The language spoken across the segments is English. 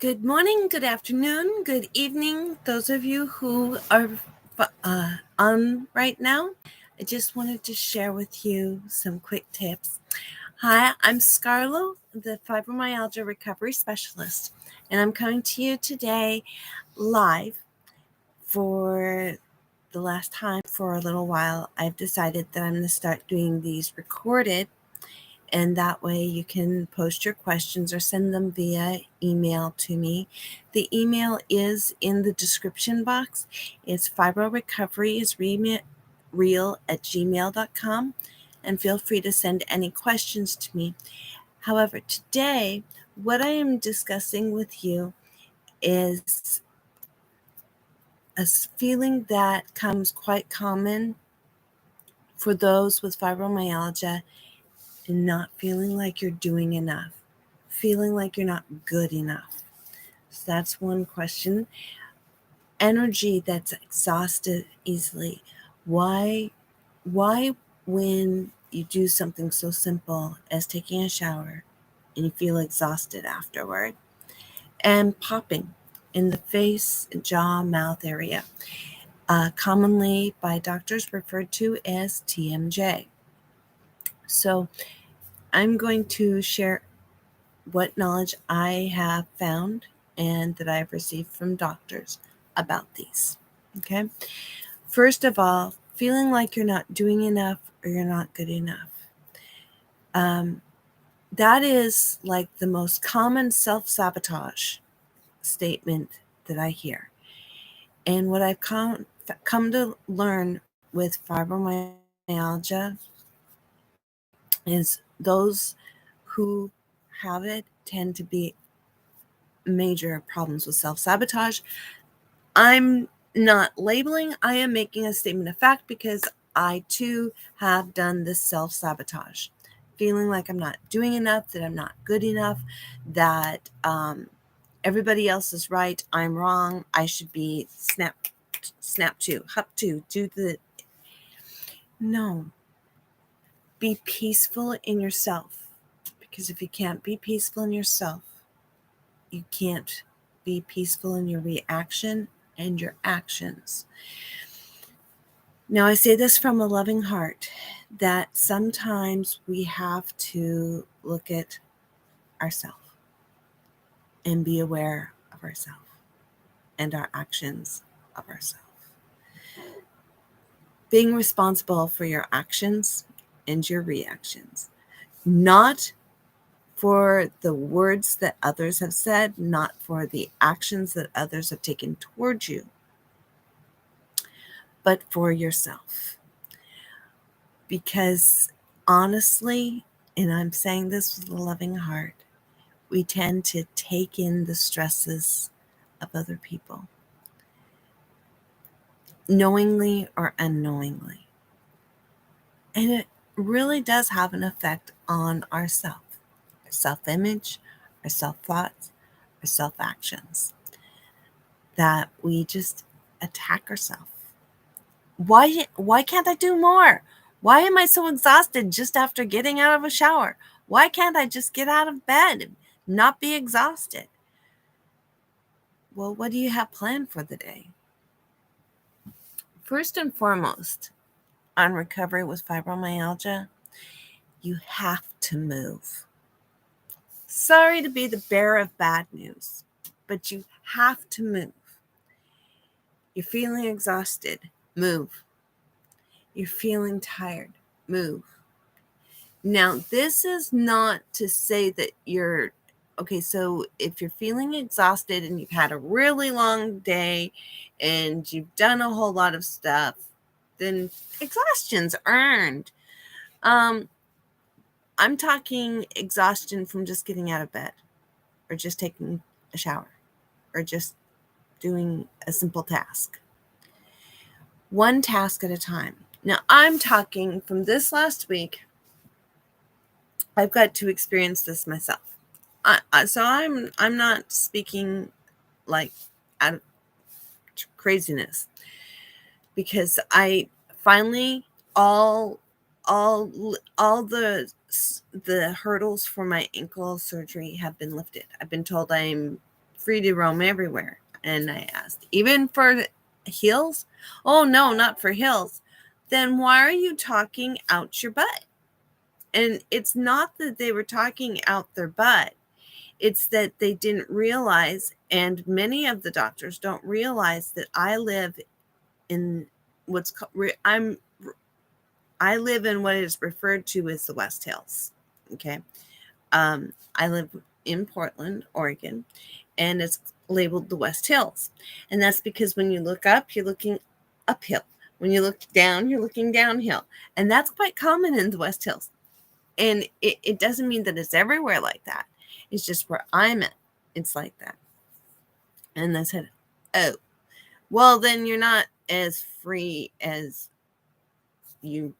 Good morning, good afternoon, good evening. Those of you who are on right now, I just wanted to share with you some quick tips. Hi, I'm Scarlo, the fibromyalgia recovery specialist, and I'm coming to you today live for the last time for a little while. I've decided that I'm going to start doing these recorded, and that way you can post your questions or send them via email to me. The email is in the description box. It's fibrorecoveryisreal@gmail.com, and feel free to send any questions to me. However, today, what I am discussing with you is a feeling that comes quite common for those with fibromyalgia and not feeling like you're doing enough, feeling like you're not good enough. So that's one question. Energy that's exhausted easily. Why when you do something so simple as taking a shower and you feel exhausted afterward? And popping in the face, jaw, mouth area, commonly by doctors referred to as TMJ. So I'm going to share what knowledge I have found and that I've received from doctors about these. Okay. First of all, feeling like you're not doing enough or you're not good enough. That is like the most common self-sabotage statement that I hear. And what I've come to learn with fibromyalgia is those who have it tend to be major problems with self-sabotage. I'm not labeling, I am making a statement of fact because I too have done this self-sabotage. Feeling like I'm not doing enough, that I'm not good enough, that everybody else is right, I'm wrong, I should be snap to, hop to, do the... No. Be peaceful in yourself. Because if you can't be peaceful in yourself, you can't be peaceful in your reaction and your actions. Now, I say this from a loving heart, that sometimes we have to look at ourselves and be aware of ourselves and our actions of ourselves. Being responsible for your actions and your reactions, not for the words that others have said, not for the actions that others have taken towards you, but for yourself. Because honestly, and I'm saying this with a loving heart, we tend to take in the stresses of other people, knowingly or unknowingly. And it really does have an effect on ourself, our self-image, our self-thoughts, our self-actions, that we just attack ourselves. Why can't I do more? Why am I so exhausted just after getting out of a shower? Why can't I just get out of bed and not be exhausted? Well, what do you have planned for the day? First and foremost, on recovery with fibromyalgia, you have to move. Sorry to be the bearer of bad news, but you have to move. You're feeling exhausted, move. You're feeling tired, move. Now, this is not to say that you're okay. So if you're feeling exhausted and you've had a really long day and you've done a whole lot of stuff, then exhaustion's earned. I'm talking exhaustion from just getting out of bed or just taking a shower or just doing a simple task. One task at a time. Now, I'm talking from this last week. I've got to experience this myself. So I'm not speaking like out of craziness, because I finally all the hurdles for my ankle surgery have been lifted. I've been told I'm free to roam everywhere. And I asked, even for heels? Oh, no, not for heels. Then why are you talking out your butt? And it's not that they were talking out their butt. It's that they didn't realize, and many of the doctors don't realize, that I live in what's called, I live in what is referred to as the West Hills. Okay. I live in Portland, Oregon, and it's labeled the West Hills. And that's because when you look up, you're looking uphill. When you look down, you're looking downhill. And that's quite common in the West Hills. And it doesn't mean that it's everywhere like that. It's just where I'm at, it's like that. And I said, oh, well, then you're not as free as you.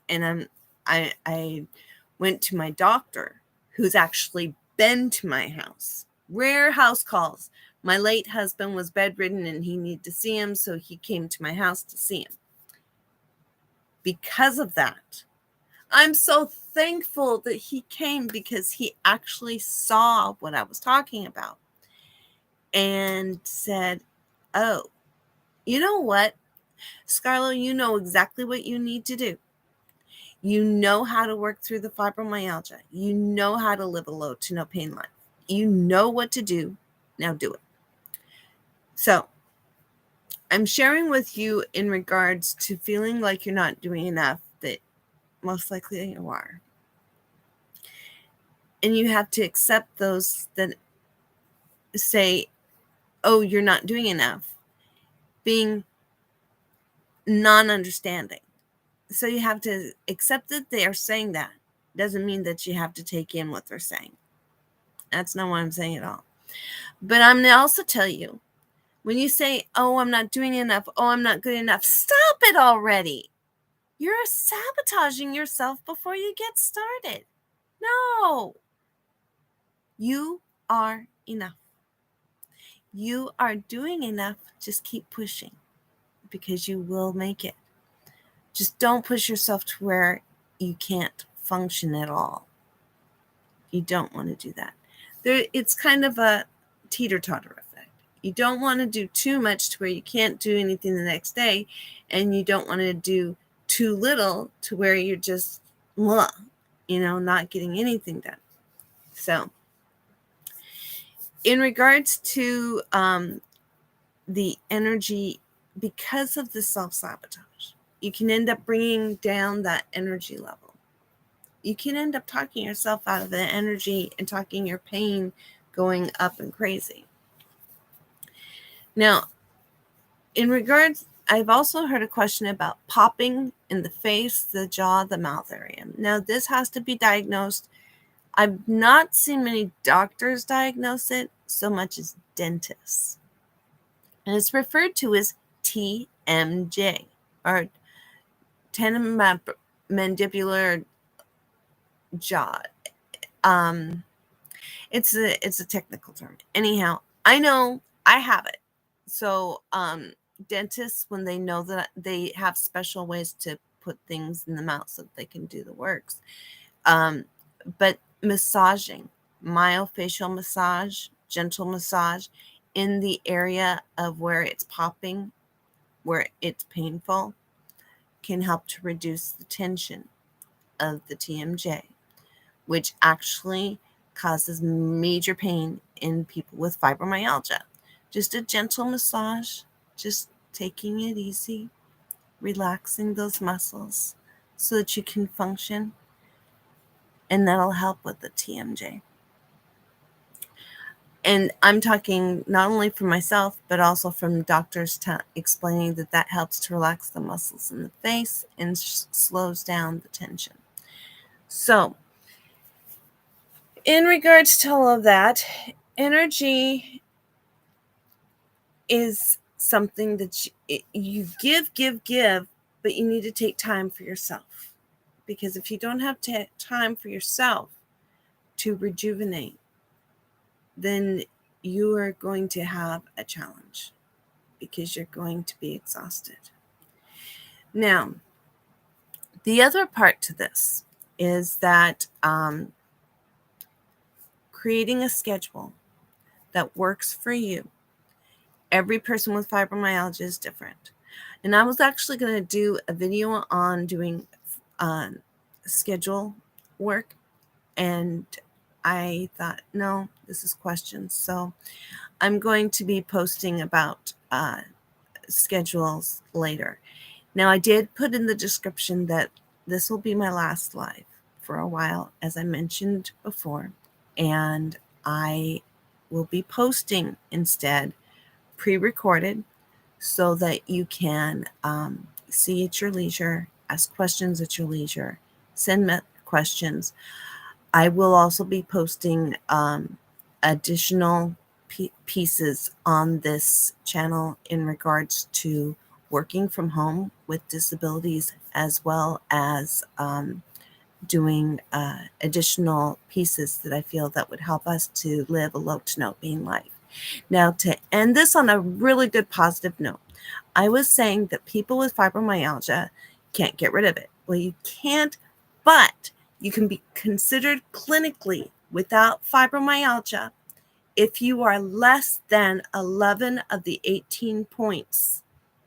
And I went to my doctor, who's actually been to my house. Rare house calls. My late husband was bedridden and he needed to see him, so he came to my house to see him. Because of that, I'm so thankful that he came, because he actually saw what I was talking about and said, oh, you know what, Scarlett, you know exactly what you need to do. You know how to work through the fibromyalgia. You know how to live a low to no pain life. You know what to do. Now do it. So I'm sharing with you in regards to feeling like you're not doing enough, that most likely you are. And you have to accept those that say, oh, you're not doing enough, being non-understanding. So you have to accept that they are saying that. Doesn't mean that you have to take in what they're saying. That's not what I'm saying at all. But I'm going to also tell you, when you say, oh, I'm not doing enough, oh, I'm not good enough, stop it already. You're sabotaging yourself before you get started. No. You are enough. You are doing enough. Just keep pushing, because you will make it. Just don't push yourself to where you can't function at all. You don't want to do that. It's kind of a teeter-totter effect. You don't want to do too much to where you can't do anything the next day, and you don't want to do too little to where you're just, not getting anything done. So, in regards to the energy, because of the self-sabotage, you can end up bringing down that energy level. You can end up talking yourself out of the energy and talking your pain going up and crazy. Now, in regards, I've also heard a question about popping in the face, the jaw, the mouth area. Now, this has to be diagnosed. I've not seen many doctors diagnose it so much as dentists. And it's referred to as TMJ, or tenomandibular jaw. It's a technical term. Anyhow, I know I have it. So dentists, when they know that, they have special ways to put things in the mouth so that they can do the works. But massaging, myofascial massage, gentle massage in the area of where it's popping, where it's painful, can help to reduce the tension of the TMJ, which actually causes major pain in people with fibromyalgia. Just a gentle massage, just taking it easy, relaxing those muscles so that you can function, and that'll help with the TMJ. And I'm talking not only for myself, but also from doctors explaining that helps to relax the muscles in the face and slows down the tension. So, in regards to all of that, energy is something that you give, but you need to take time for yourself. Because if you don't have time for yourself to rejuvenate, then you are going to have a challenge, because you're going to be exhausted. Now, the other part to this is that creating a schedule that works for you. Every person with fibromyalgia is different. And I was actually going to do a video on doing schedule work, and I thought, no, this is questions. So I'm going to be posting about schedules later. Now, I did put in the description that this will be my last live for a while, as I mentioned before, and I will be posting instead pre-recorded so that you can see at your leisure, ask questions at your leisure, send me questions. I will also be posting additional pieces on this channel in regards to working from home with disabilities, as well as doing additional pieces that I feel that would help us to live a low to no pain life. Now, to end this on a really good positive note, I was saying that people with fibromyalgia can't get rid of it. Well, you can't, but you can be considered clinically without fibromyalgia if you are less than 11 of the 18 points,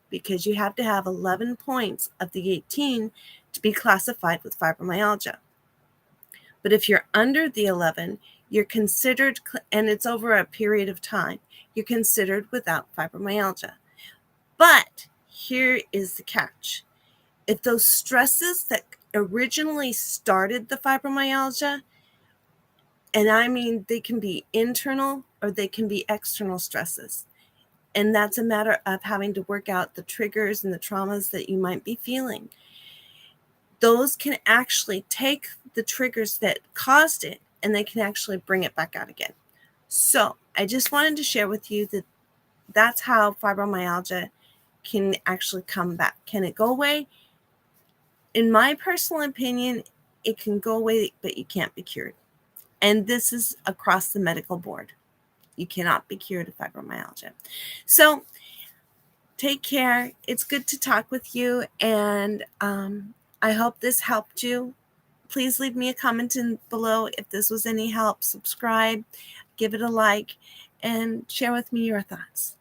because you have to have 11 points of the 18 to be classified with fibromyalgia. But if you're under the 11, you're considered, and it's over a period of time, you're considered without fibromyalgia. But here is the catch. If those stresses that originally started the fibromyalgia, and I mean, they can be internal or they can be external stresses, and that's a matter of having to work out the triggers and the traumas that you might be feeling. Those can actually take the triggers that caused it and they can actually bring it back out again. So I just wanted to share with you that that's how fibromyalgia can actually come back. Can it go away? In my personal opinion, it can go away, but you can't be cured. And this is across the medical board. You cannot be cured of fibromyalgia. So take care. It's good to talk with you, and I hope this helped you. Please leave me a comment below if this was any help. Subscribe, give it a like, and share with me your thoughts.